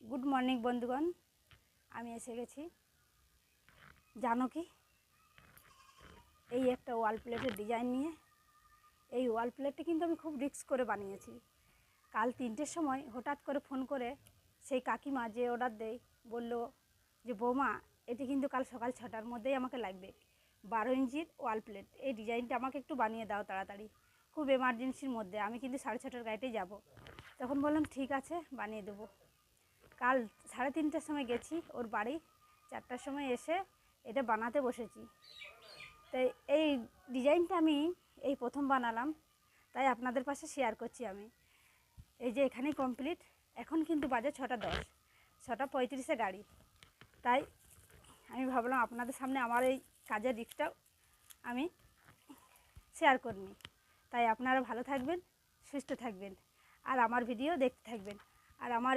Good morning বন্ধুগণ, আমি এসে গেছি জানো কি এই একটা ওয়াল প্লেটের ডিজাইন নিয়ে। এই ওয়াল প্লেটটা কিন্তু আমি খুব রিস্ক করে বানিয়েছি। কাল 3টের সময় হঠাৎ করে ফোন করে সেই কাকিমা যে অর্ডার দেয় বলল যে বৌমা এটি কিন্তু কাল সকাল 6টার মধ্যেই আমাকে লাগবে, 12 ইঞ্চির ওয়াল প্লেট। এই ডিজাইনটা আমাকে একটু বানিয়ে দাও তাড়াতাড়ি, খুব এমার্জেন্সির মধ্যে, আমি কিন্তু 6:30টার গাড়িতেই যাব। তখন বললাম ঠিক আছে বানিয়ে দেবো। কাল 3:30টার সময় গেছি ওর বাড়ি, 4টার সময় এসে এটা বানাতে বসেছি। তাই এই ডিজাইনটা আমি এই প্রথম বানালাম, তাই আপনাদের পাশে শেয়ার করছি আমি। এই যে এখানেই কমপ্লিট। এখন কিন্তু বাজে 6:10, 6:35-এ গাড়ি। তাই আমি ভাবলাম আপনাদের সামনে আমার এই কাজের রিস্কটাও আমি শেয়ার করিনি। তাই আপনারা ভালো থাকবেন, সুস্থ থাকবেন, আর আমার ভিডিও দেখতে থাকবেন। আর আমার